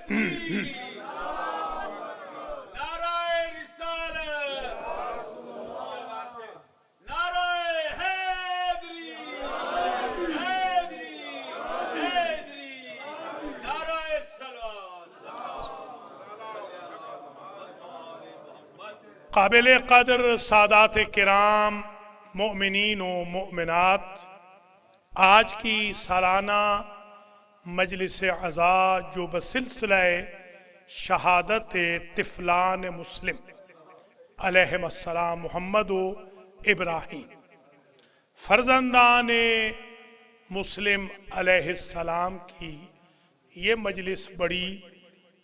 नाराए रिसालत, नाराए हैदरी, हैदरी, हैदरी, नाराए सलावत। काबिल कदर सादात किराम, मोमिनीन व मोमिनात, आज की सालाना मजलिस अज़ा जो बसिलसिला शहादत तिफलान मुस्लिम अलैहिमुस्सलाम मोहम्मद व इब्राहीम फर्जंदान मुस्लिम अलैहिस्सलाम की ये मजलिस बड़ी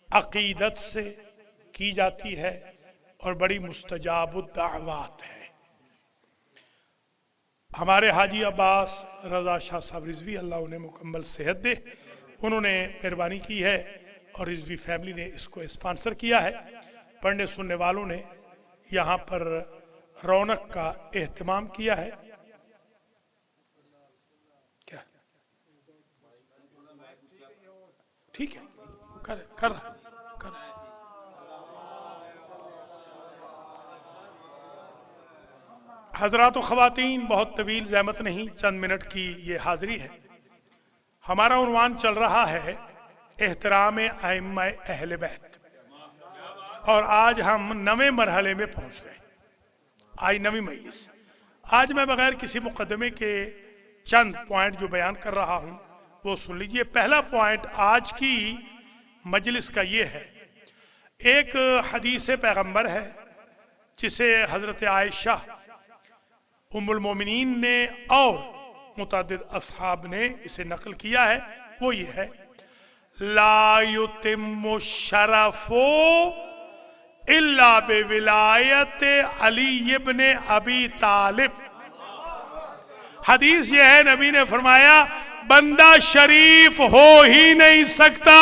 अकीदत से की जाती है और बड़ी मुस्तजाबुद्दावात है। हमारे हाजी अब्बास रज़ा शाह साहब रिजवी, अल्लाह उन्हें मुकम्मल सेहत दे, उन्होंने मेहरबानी की है और रिजवी फैमिली ने इसको स्पॉन्सर किया है। पढ़ने सुनने वालों ने यहाँ पर रौनक का एहतमाम किया है। क्या ठीक है, कर रहा। हजरात व ख़वातीन, बहुत तवील ज़हमत नहीं, चंद मिनट की ये हाज़िरी है। हमारा उन्वान चल रहा है एहतराम आइम्मा अहले बैत, और आज हम नवे मरहले में पहुँच गए। आज नवी मजलिस। आज मैं बगैर किसी मुकदमे के चंद पॉइंट जो बयान कर रहा हूँ वो सुन लीजिए। पहला पॉइंट आज की मजलिस का ये है, एक हदीस पैगम्बर है जिसे हज़रत आयशा उम्मुल मोमिनीन ने और मुतअद्दिद असहाब ने इसे नकल किया है। वो ये है, ला युतिम्मु शरफो इल्ला बिविलायत अली इब्न अबी तालिब। हदीस ये है, नबी ने फरमाया बंदा शरीफ हो ही नहीं सकता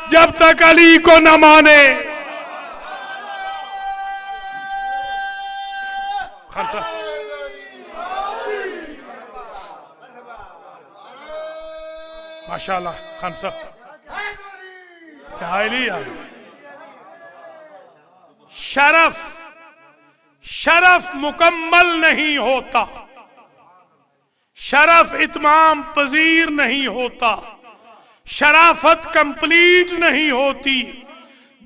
जब तक अली को न माने। खान साहब, माशाअल्लाह खान साहब, शरफ शरफ मुकम्मल नहीं होता, शरफ इत्माम पजीर नहीं होता, शराफत कंप्लीट नहीं होती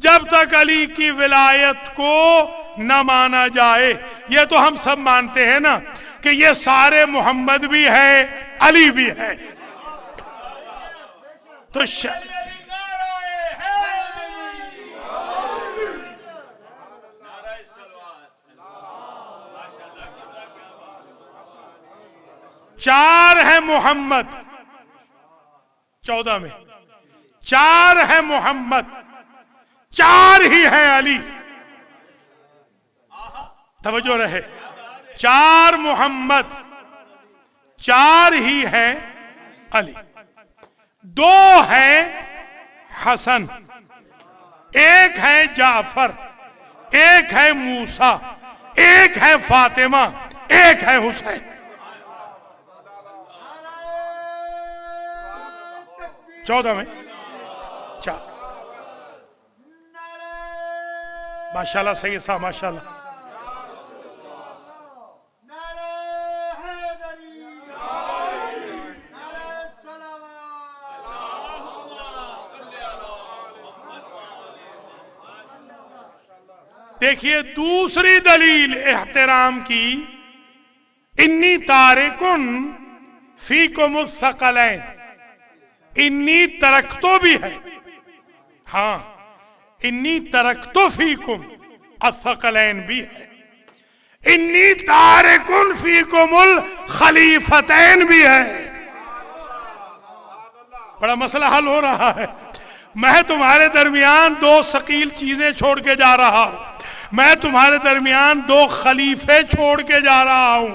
जब तक अली की विलायत को न माना जाए। ये तो हम सब मानते हैं ना कि ये सारे मोहम्मद भी है, अली भी है। तो चार है मोहम्मद 14 में, चार है मोहम्मद, चार ही है अली। तवज्जो रहे, चार मोहम्मद, चार ही है अली। दो है हसन, एक है जाफर, एक है मूसा, एक है फातिमा, एक है हुसैन। 14 में चार। माशाल्लाह सैयद साहब, माशाल्लाह। देखिए दूसरी दलील एहतराम की, इन्नी तारिकुन फीकुमुस सकलैन, इन्नी तरक्तो भी है। हाँ, इन्नी तरक्तो फीकुम अस्सकलैन भी है, इन्नी तारिकुन फीकुमुल खलीफतैन भी है। बड़ा मसला हल हो रहा है। मैं तुम्हारे दरमियान दो शकील चीजें छोड़ के जा रहा हूं, मैं तुम्हारे दरमियान दो खलीफे छोड़ के जा रहा हूं,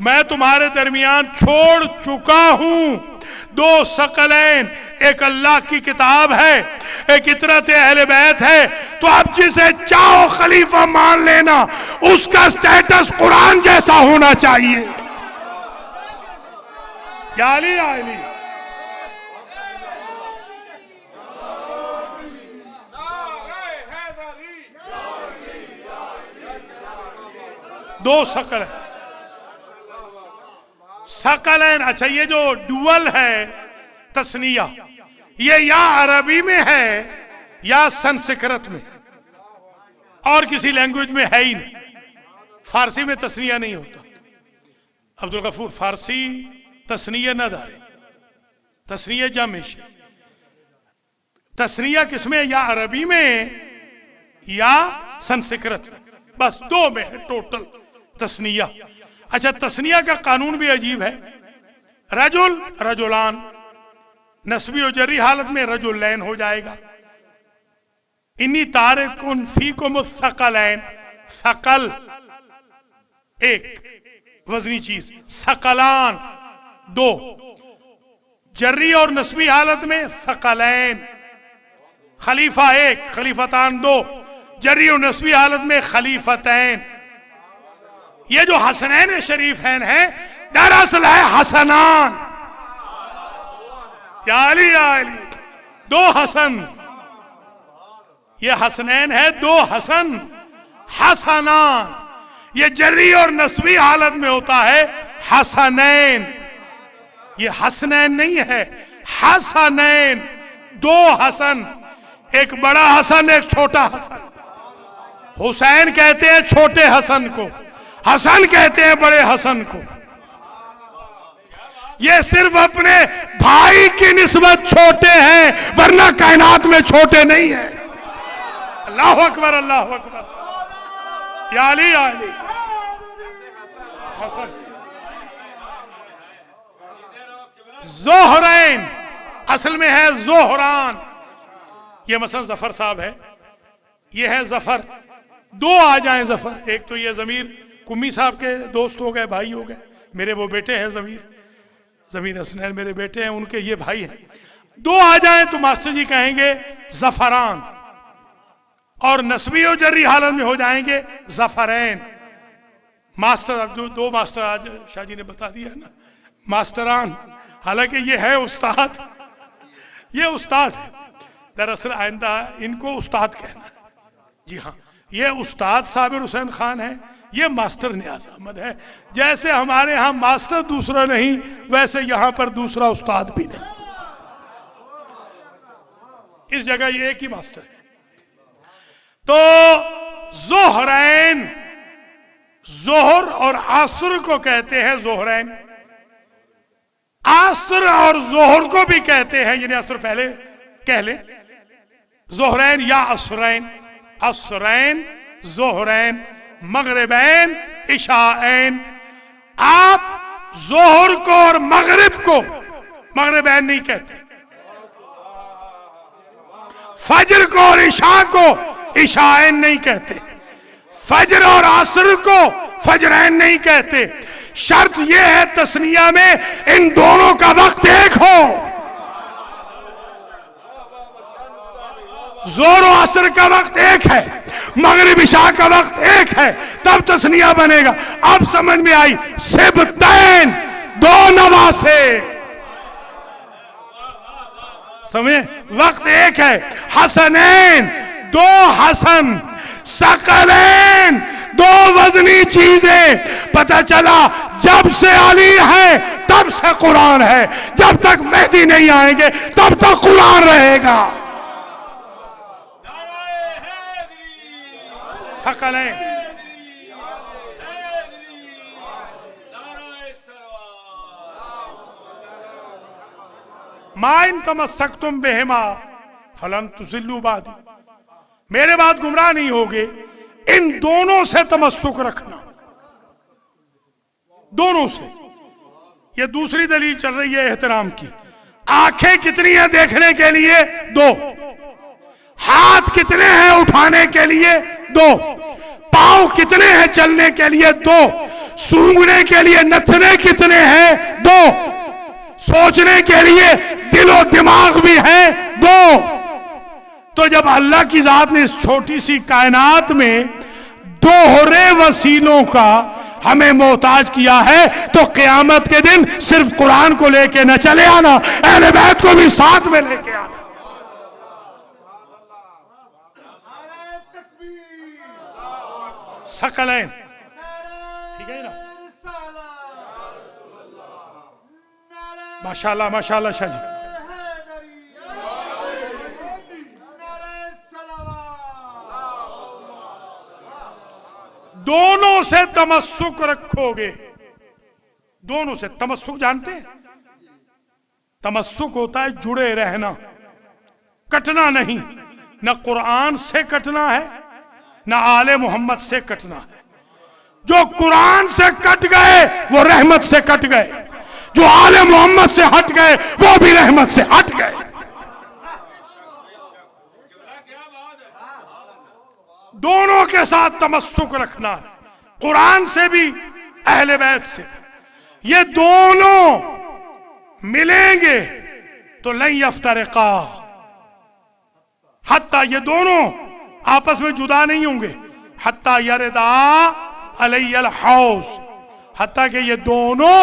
मैं तुम्हारे दरमियान छोड़ चुका हूं दो सकलैन, एक अल्लाह की किताब है, एक इतरत अहले बैत है। तो आप जिसे चाहो खलीफा मान लेना, उसका स्टेटस कुरान जैसा होना चाहिए। या अली, या अली। दो शकल है, शकलैन। अच्छा, ये जो डुअल है तस्निया, ये या अरबी में है या संस्कृत में, और किसी लैंग्वेज में है ही नहीं। फारसी में तस्निया नहीं होता। अब्दुल गफूर, फारसी तस्निया न दारे, तस्निया जामिश। तस्निया किसमें? या अरबी में या संस्कृत में, बस दो में है टोटल तस्निया। अच्छा, तस्निया का कानून भी अजीब है। रजुल, रजुलान, नस्बी और जरी हालत में रजुलैन हो जाएगा। इन्नी तारिकुन फीकुम सकलैन, सकल एक वजनी चीज, सकलान दो, जर्री और नस्बी हालत में सकलैन, खलीफा एक, खलीफतान दो, जर्री और नस्बी हालत में खलीफतैन। ये जो हसनैन शरीफैन है दरअसल है हसनान, या अली, दो हसन। ये हसनैन है दो हसन, हसनान। ये जर्री और नस्बी हालत में होता है हसनैन, ये हसनैन नहीं है, हसनैन, दो हसन, एक बड़ा हसन एक छोटा हसन। हुसैन कहते हैं छोटे हसन को, हसन कहते हैं बड़े हसन को। ये सिर्फ अपने भाई की निस्बत छोटे हैं, वरना कायनात में छोटे नहीं है। अल्लाह अकबर, अल्लाह अकबर, या अली, या अली हसन। जोहरैन असल में है जोहरान। ये मसलन जफर साहब है, ये है जफर। दो आ जाएं जफर, एक तो ये जमीर कुम्मी साहब के दोस्त हो गए, भाई हो गए, मेरे वो बेटे हैं जमीर हसनैन मेरे बेटे हैं, उनके ये भाई हैं। दो आ जाएं तो मास्टर जी कहेंगे जफरान, और नस्बी और जर्री हालत में हो जाएंगे जफरैन। मास्टर, अब दो मास्टर आज शाहजी ने बता दिया ना, मास्टरान। हालांकि ये है उस्ताद, ये उस्ताद है। दरअसल आइंदा इनको उस्ताद कहना है। जी हाँ, ये उस्ताद साबिर हुसैन खान है, ये मास्टर नियाज अहमद है। जैसे हमारे यहाँ मास्टर दूसरा नहीं, वैसे यहाँ पर दूसरा उस्ताद भी नहीं। इस जगह ये एक ही मास्टर है। तो जोहरैन, जोहर और आसर को कहते हैं जोहरैन। आसर और जोहर को भी कहते हैं, यानी असर पहले कह ले, जोहरैन या असरैन, असरैन, जोहरैन, मगरिबैन, इशाऐन। आप जोहर को और मगरिब को मगरिबैन नहीं कहते, फजर को और इशा को इशाऐन नहीं कहते, फजर और असर को फजरैन नहीं कहते। शर्त यह है तस्निया में इन दोनों का वक्त एक हो। जोर और असर का वक्त एक है, मगरिब इशा का वक्त एक है, तब तस्निया बनेगा। अब समझ में आई, सिबतैन, दो नवासे, समझे, वक्त एक है। हसनैन, दो हसन, सकलैन, दो वजनी चीजें। पता चला जब से अली है तब से कुरान है, जब तक मेहदी नहीं आएंगे तब तक कुरान रहेगा। सकलैन, माइन तमस्सक्तुम बिहिमा फलन तुज़िल्लू बादी, मेरे बाद गुमराह नहीं होगे। इन दोनों से तमस्सुक रखना, दोनों से। ये दूसरी दलील चल रही है एहतराम की। आंखें कितनी हैं देखने के लिए? दो। हाथ कितने हैं उठाने के लिए? दो। पांव कितने हैं चलने के लिए? दो। सूंघने के लिए नथने कितने हैं? दो। सोचने के लिए दिलो दिमाग भी है? दो। तो जब अल्लाह की जात ने इस छोटी सी कायनात में दोहरे वसीलों का हमें मोहताज किया है, तो क़यामत के दिन सिर्फ कुरान को लेके न चले आना, अहले बैत को भी साथ में लेके आना। सकलैन, माशाल्लाह माशाल्लाह शाह जी। दोनों से तमस्सुक रखोगे, दोनों से। तमस्सुक जानते हैं? तमस्सुक होता है जुड़े रहना, कटना नहीं। न कुरान से कटना है न आले मोहम्मद से कटना है। जो कुरान से कट गए वो रहमत से कट गए, जो आले मोहम्मद से हट गए वो भी रहमत से हट गए। दोनों के साथ तमस्सुक रखना है, कुरान से भी अहले बैत से भी। ये दोनों मिलेंगे तो लन यफ्तरिका, हत्ता, ये दोनों आपस में जुदा नहीं होंगे। हत्ता यरदा अलैयल हौज, हत्ता कि ये दोनों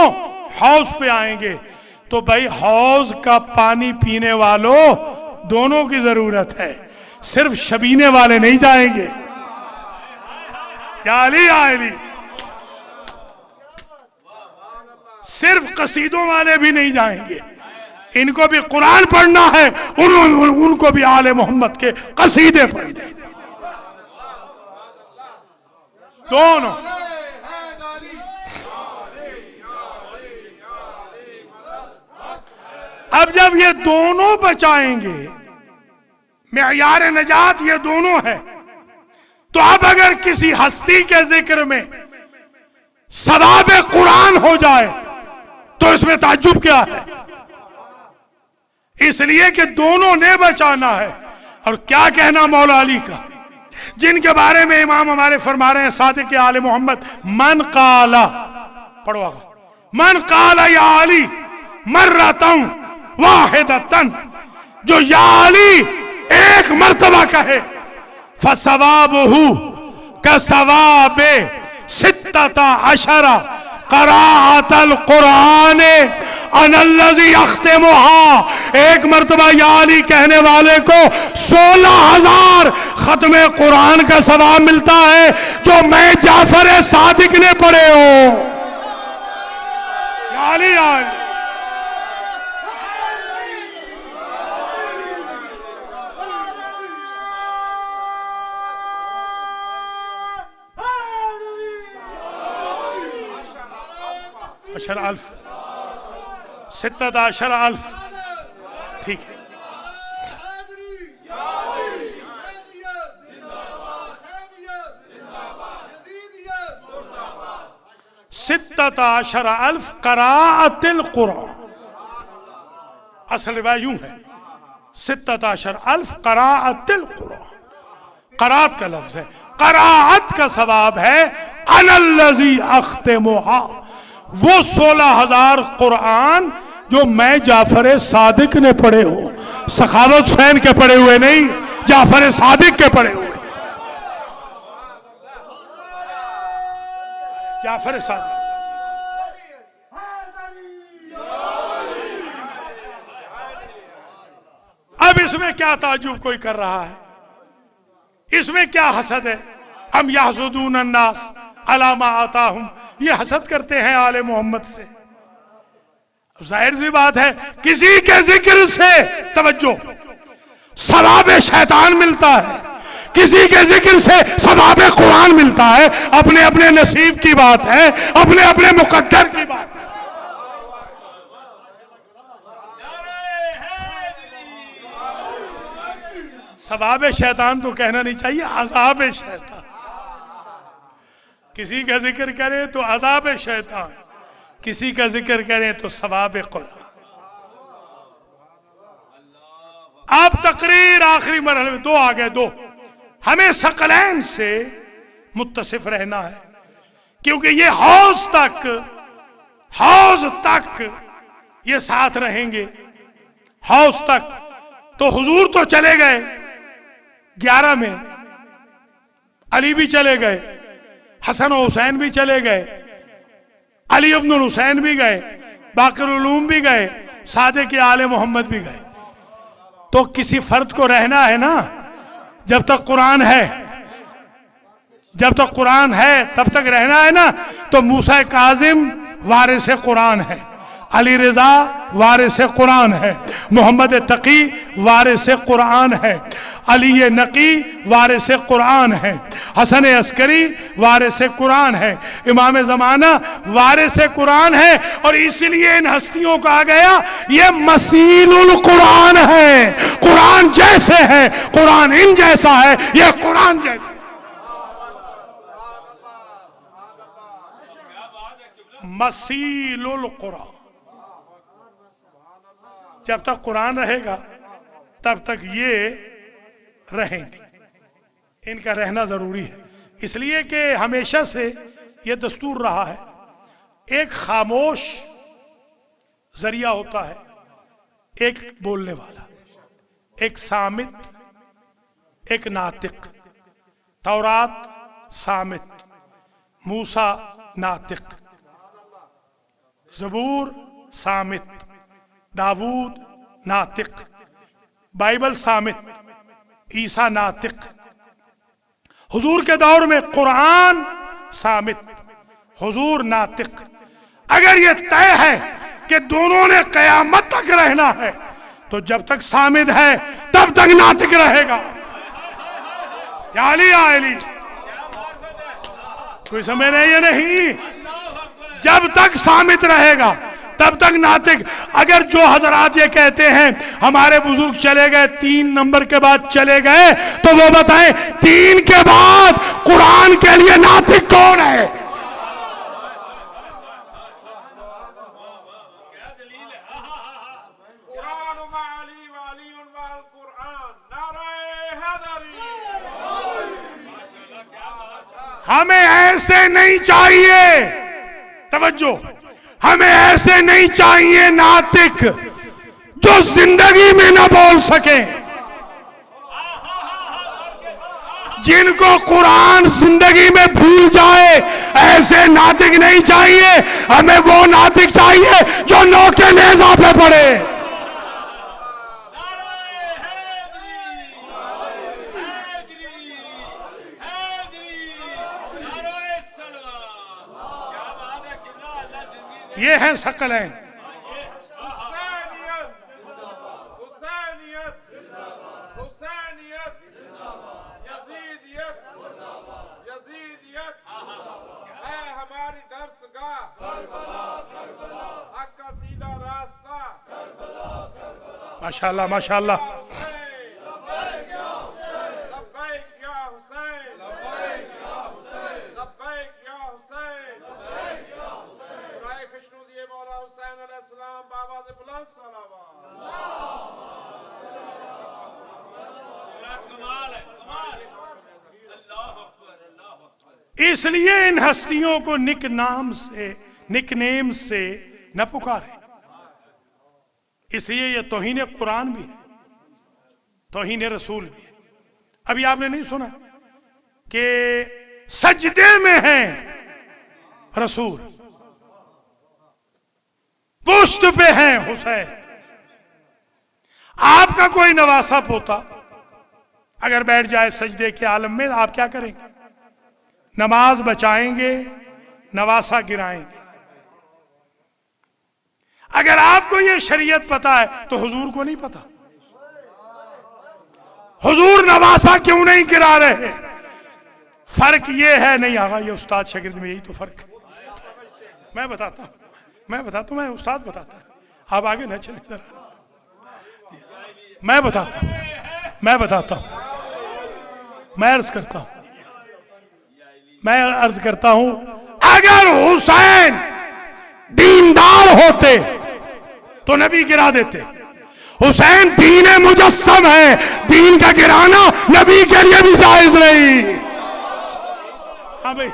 हौज पे आएंगे। तो भाई हौज का पानी पीने वालों दोनों की जरूरत है, सिर्फ शबीने वाले नहीं जाएंगे। या अली या अली, सिर्फ कसीदों वाले भी नहीं जाएंगे, इनको भी कुरान पढ़ना है, उनको भी आले मोहम्मद के कसीदे पढ़ने, दोनों। अब जब ये दोनों बचाएंगे, मेयार नजात ये दोनों है, तो अब अगर किसी हस्ती के जिक्र में सवाब कुरान हो जाए तो इसमें ताज्जुब क्या है? इसलिए कि दोनों ने बचाना है। और क्या कहना मौला अली का, जिनके बारे में इमाम हमारे फरमा रहे हैं सादिक आले मोहम्मद, मन काला, पढ़ो आगा, मन काला या अली मर्रतन वाहिदतन, जो या अली एक मर्तबा कहे, फसवाबहु कसवाबे सित्तता अशरा क़राअतल कुरान अनल्लज़ी यख्तिमुहा। एक मर्तबा या अली कहने वाले को 16,000 खत्मे कुरान का सवाब मिलता है, जो मैं जाफर सादिक ने पढ़े हो। या अली या अली। अशर अल्फ, सित्तत अशर अल्फ, ठीक है। सित्तत अशर अल्फ क़राअतिल कुरान, असल रिवायत यूं है, सित्तत अशर अल्फ क़राअतिल कुरान। क़राअत का लफ्ज है, क़राअत का सवाब है अनल्लज़ी अख्तिमुहा, वो 16,000 कुरान जो मैं जाफर सादिक ने पढ़े हो। सखावत हुसैन के पढ़े हुए नहीं, जाफर सादिक के पढ़े हुए। जाफर सादिक। अब इसमें क्या ताज्जुब कोई कर रहा है, इसमें क्या हसद है? हम यहसुदून अन्नास अला मा आताहुम, ये हसद करते हैं आले मोहम्मद से। जाहिर सी बात है, किसी के जिक्र से तवज्जो सवाब शैतान मिलता है, किसी के जिक्र से सवाब कुरान मिलता है। अपने अपने नसीब की बात है, अपने अपने मुकद्दर की बात है। सवाब शैतान तो कहना नहीं चाहिए, अज़ाब शैतान। किसी का जिक्र करें तो अज़ाब शैतान, किसी का जिक्र करें तो सवाब कुरान। आप तकरीर आखिरी मरहले में दो आ गए, दो। हमें सकलैन से मुत्तसिफ रहना है, क्योंकि ये हौज तक ये साथ रहेंगे। हौज तक तो हुजूर तो चले गए 11 में, अली भी चले गए, हसन और हुसैन भी चले गए, अली इब्नुल हुसैन भी गए, बाक़िर उलूम भी गए, सादिक आले मोहम्मद भी गए। तो किसी फर्द को रहना है ना, जब तक कुरान है, जब तक कुरान है तब तक रहना है ना। तो मूसा काजिम वारिस कुरान है, अली रजा वारिस कुरान है, मोहम्मद तकी वारिस कुरान है, अली नकी वारिस कुरान है, हसन अस्करी वारिस कुरान है, इमाम ज़माना वारिस कुरान है। और इसलिए इन हस्तियों का आ गया ये मसीलुल कुरान है, कुरान जैसे है, कुरान इन जैसा है, ये कुरान जैसा। मसीलुल कुरान, जब तक कुरान रहेगा तब तक ये रहेंगे, इनका रहना जरूरी है। इसलिए कि हमेशा से ये दस्तूर रहा है, एक खामोश जरिया होता है, एक बोलने वाला, एक सामित, एक नातिक। तौरात सामित, मूसा नातिक, ज़बूर सामित, दाऊद नातिक, बाइबल सामित, ईसा नातिक। हुजूर के दौर में कुरान सामित, हुजूर नातिक। अगर ये तय है कि दोनों ने कयामत तक रहना है तो जब तक सामित है तब तक नातिक रहेगा। या अली कोई समझ रहे या नहीं? जब तक सामित रहेगा तब तक नातिक। अगर जो हजरात ये कहते हैं हमारे बुजुर्ग चले गए 3 नंबर के बाद चले गए, तो वो बताएं 3 के बाद कुरान के लिए नातिक कौन है? हमें ऐसे नहीं चाहिए, तवज्जो, हमें ऐसे नहीं चाहिए नातिक जो जिंदगी में ना बोल सके, जिनको कुरान जिंदगी में भूल जाए। ऐसे नातिक नहीं चाहिए, हमें वो नातिक चाहिए जो नौके नेज़ा पे पड़े। ये है सकलैन। हमारी दर्सगाह हक का सीधा रास्ता। माशाल्लाह माशाल्लाह। इसलिए इन हस्तियों को निकनेम से न पुकारे। इसलिए यह तौहीन कुरान भी है, तौहीन रसूल भी है। अभी आपने नहीं सुना कि सजदे में है रसूल, पुश्त पे है हुसैन। आपका कोई नवासा पोता अगर बैठ जाए सजदे के आलम में, आप क्या करेंगे? नमाज बचाएंगे, नवासा गिराएंगे। अगर आपको यह शरीयत पता है तो हुजूर को नहीं पता? हुजूर नवासा क्यों नहीं गिरा रहे? फर्क यह है, नहीं आगा ये उस्ताद शागिर्द में यही तो फर्क है। मैं बताता हूं, मैं उस्ताद बताता है, आप आगे न चले जरा। मैं बताता हूं, मैं अर्ज करता हूं, अगर हुसैन दीनदार होते तो नबी गिरा देते। हुसैन दीन मुजस्सम है, दीन का गिराना नबी के लिए भी जायज नहीं। हाँ भाई,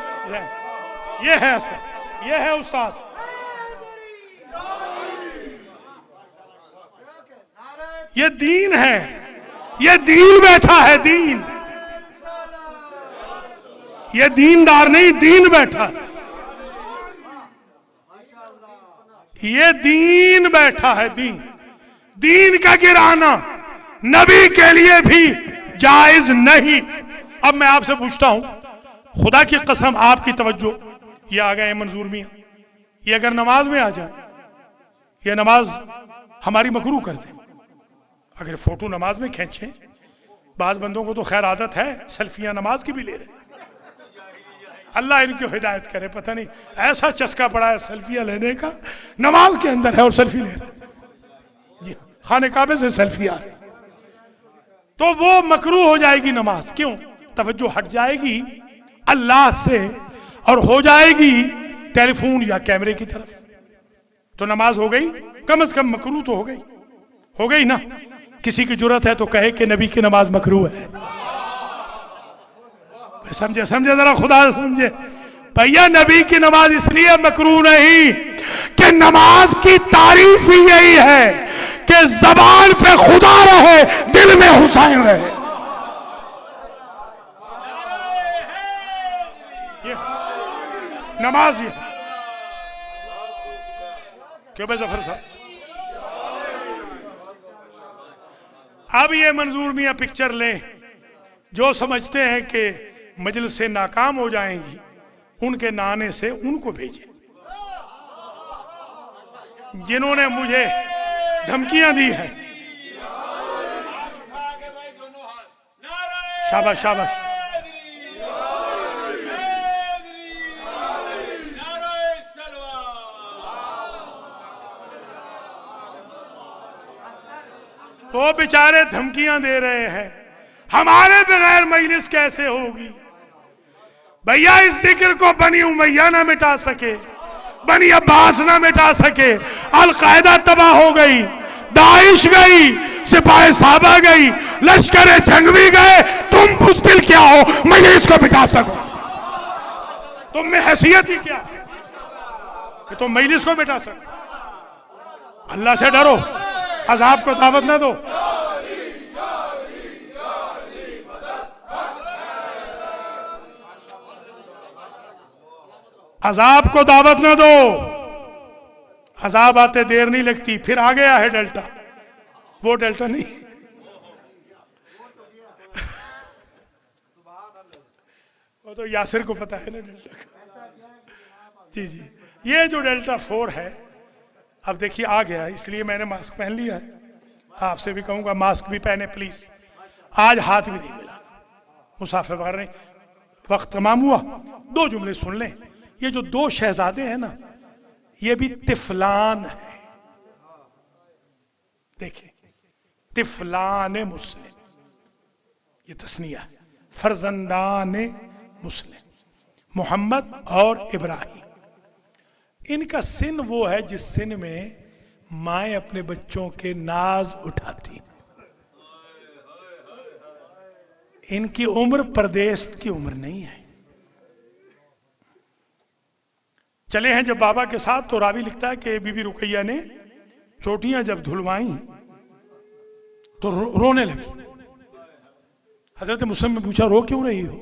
ये है असर, ये है उस्ताद। ये दीन है, ये दीन बैठा है, दीन। ये दीनदार नहीं, दीन बैठा है। ये दीन बैठा है, दीन का गिराना नबी के लिए भी जायज नहीं। अब मैं आपसे पूछता हूं, खुदा की कसम, आपकी तवज्जो, ये आ गए मंजूर मियां, ये अगर नमाज में आ जाए, ये नमाज हमारी मकरू कर दे। अगर फोटो नमाज में खींचे, बाज बंदों को तो खैर आदत है सेल्फियां नमाज की भी ले रहे, अल्लाह इनको हिदायत करे। पता नहीं ऐसा चस्का पड़ा है सेल्फियां लेने का, नमाज के अंदर है और सेल्फी ले रहे जी, खाने काबे से सेल्फी आ रही, तो वो मकरू हो जाएगी नमाज। क्यों? तवज्जो हट जाएगी अल्लाह से और हो जाएगी टेलीफोन या कैमरे की तरफ, तो नमाज हो गई कम से कम मकरू तो हो गई ना। किसी की जरूरत है तो कहे कि नबी की नमाज मकरू है। समझे जरा, खुदा समझे भैया, नबी की नमाज इसलिए मकरू नहीं कि नमाज की तारीफ ही यही है कि जबान पे खुदा रहे, दिल में हुसैन रहे। ये नमाज ये क्यों भाई जफर साहब? अब ये मंजूर मियां पिक्चर लें, जो समझते हैं कि मजलिस से नाकाम हो जाएंगी, उनके नाने से उनको भेजें जिन्होंने मुझे धमकियां दी हैं। शाबाश शाबाश। वो बेचारे धमकियां दे रहे हैं, हमारे बगैर मजलिस कैसे होगी? भैया इस जिक्र को बनी उमैया ना मिटा सके, बनी अब्बास ना मिटा सके, अल-कायदा तबाह हो गई, दाइश गई, सिपाही साहबा गई, लश्कर जंग भी गए, तुम मुश्किल क्या हो मजलिस को मिटा सको? तुम में हैसियत ही क्या है कि तुम मजलिस को मिटा सको? अल्लाह से डरो, अज़ाब को दावत ना दो। अज़ाब को दावत ना दो, अज़ाब आते देर नहीं लगती। फिर आ गया है डेल्टा, वो डेल्टा नहीं वो तो यासिर को पता है ना डेल्टा का। जी जी, ये जो डेल्टा 4 है, अब देखिए आ गया, इसलिए मैंने मास्क पहन लिया है। आपसे भी कहूंगा मास्क भी पहने प्लीज। आज हाथ भी नहीं मिला, मुसाफिर वगैरह नहीं। वक्त तमाम हुआ, 2 जुमले सुन लें। ये जो 2 शहजादे हैं ना, ये भी तिफलान है। देखिए, तिफलान मुस्लिम, ये तस्निया है, फर्जंदान मुस्लिम, मोहम्मद और इब्राहिम। इनका सिन वो है जिस सिन में माएं अपने बच्चों के नाज उठाती। इनकी उम्र परदेश की उम्र नहीं है। चले हैं जब बाबा के साथ, तो रावी लिखता है कि बीबी रुकैया ने चोटियां जब धुलवाई तो रोने लगी। हजरत मुस्लिम ने पूछा, रो क्यों रही हो?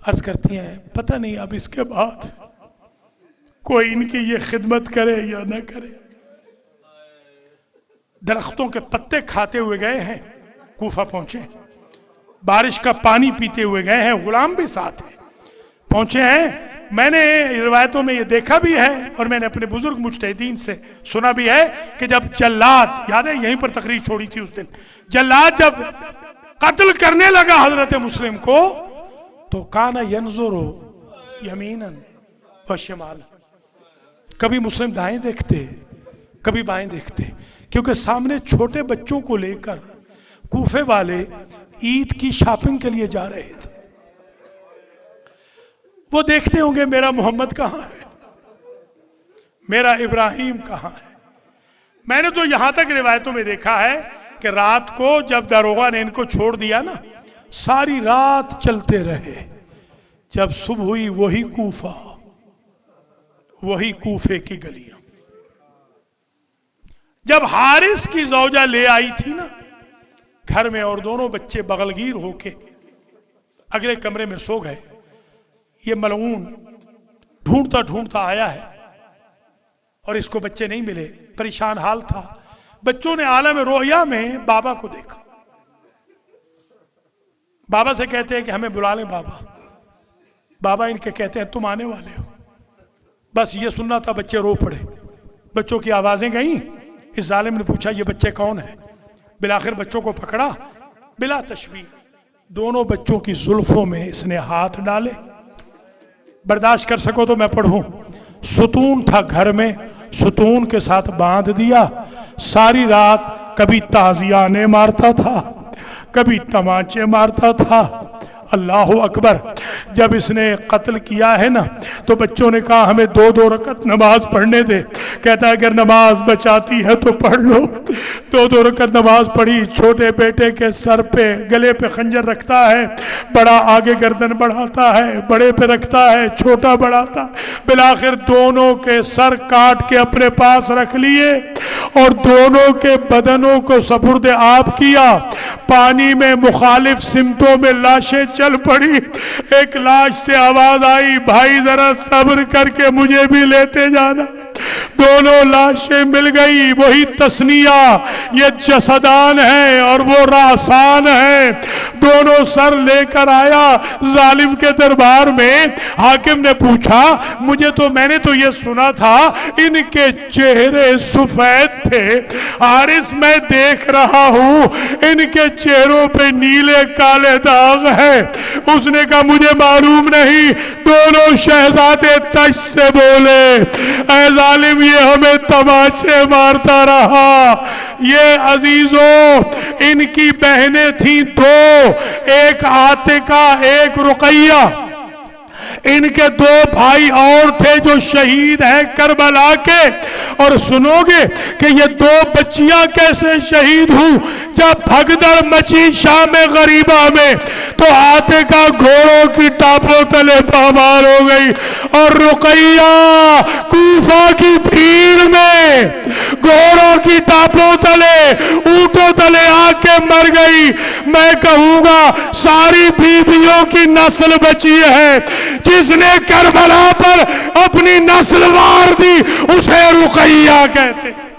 अर्ज करती हैं, पता नहीं अब इसके बाद कोई इनकी ये खिदमत करे या न करे। दरख्तों के पत्ते खाते हुए गए हैं, कूफा पहुंचे, बारिश का पानी पीते हुए गए हैं, गुलाम भी साथ है, पहुंचे हैं। मैंने रिवायतों में ये देखा भी है और मैंने अपने बुजुर्ग मुज्तहिदीन से सुना भी है कि जब जल्लाद, याद है यहीं पर तकरीर छोड़ी थी उस दिन, जल्लाद जब कत्ल करने लगा हजरत मुस्लिम को, तो काना यंजुरु यमीनन व शिमाल, कभी मुस्लिम दाएं देखते, कभी बाएं देखते, क्योंकि सामने छोटे बच्चों को लेकर कूफे वाले ईद की शॉपिंग के लिए जा रहे थे। वो देखते होंगे मेरा मोहम्मद कहाँ है, मेरा इब्राहिम कहाँ है। मैंने तो यहां तक रिवायतों में देखा है कि रात को जब दारोगा ने इनको छोड़ दिया ना, सारी रात चलते रहे। जब सुबह हुई वही कूफा, वही कूफे की गलियां। जब हारिस की जौजा ले आई थी ना घर में, और दोनों बच्चे बगलगीर होके अगले कमरे में सो गए, ये मलऊन ढूंढता ढूंढता आया है और इसको बच्चे नहीं मिले, परेशान हाल था। बच्चों ने आलम रोया में बाबा को देखा। बाबा से कहते हैं कि हमें बुला लें बाबा। बाबा इनके कहते हैं तुम आने वाले हो। बस ये सुनना था, बच्चे रो पड़े। बच्चों की आवाजें गई। इस जालिम ने पूछा ये बच्चे कौन हैं? बिलाखिर बच्चों को पकड़ा, बिला तशबीह दोनों बच्चों की जुल्फों में इसने हाथ डाले। बर्दाश्त कर सको तो मैं पढ़ूं। सुतून था घर में, सुतून के साथ बांध दिया। सारी रात कभी ताजियाने मारता था, कभी तमाचे मारता था। अल्लाह अकबर। जब इसने कत्ल किया है ना, तो बच्चों ने कहा हमें 2-2 रकत नमाज पढ़ने दे। कहता है अगर नमाज बचाती है तो पढ़ लो। 2-2 रकत नमाज पढ़ी। छोटे बेटे के सर पे, गले पे खंजर रखता है, बड़ा आगे गर्दन बढ़ाता है, बड़े पे रखता है, छोटा बढ़ाता। बिलाखिर दोनों के सर काट के अपने पास रख लिए और दोनों के बदनों को सपुर्द आब किया। पानी में मुखालिफ सिमतों में लाशें चल पड़ी। एक लाश से आवाज आई, भाई जरा सब्र करके मुझे भी लेते जाना। दोनों लाशें मिल गई। वही तस्निया, ये जसदान है और वो रासान है। दोनों सर लेकर आया जालिम के दरबार में। हाकिम ने पूछा मैंने तो ये सुना था इनके चेहरे सफेद थे, हारिस मैं देख रहा हूं इनके चेहरों पे नीले काले दाग है। उसने कहा मुझे मालूम नहीं। दोनों शहजादे तश से बोले ऐ जालिम ये हमें तमाचे मारता रहा। ये अजीजों इनकी बहनें थीं 2, एक आतिका एक रुकैया। इनके 2 भाई और थे जो शहीद हैं करबला के। और सुनोगे कि ये 2 बच्चियां कैसे शहीद हुई। जब भगदड़ मची शाम गरीबा में तो आतिका घोड़ों की टापों तले पामार हो गई और रुकैया कूफा की भीड़ में घोड़ों की टापों तले, ऊंटों तले आके मर गई। मैं कहूंगा सारी बीवियों की नस्ल बची है। जिसने करबला पर अपनी नस्ल वार दी उसे रुकैया कहते।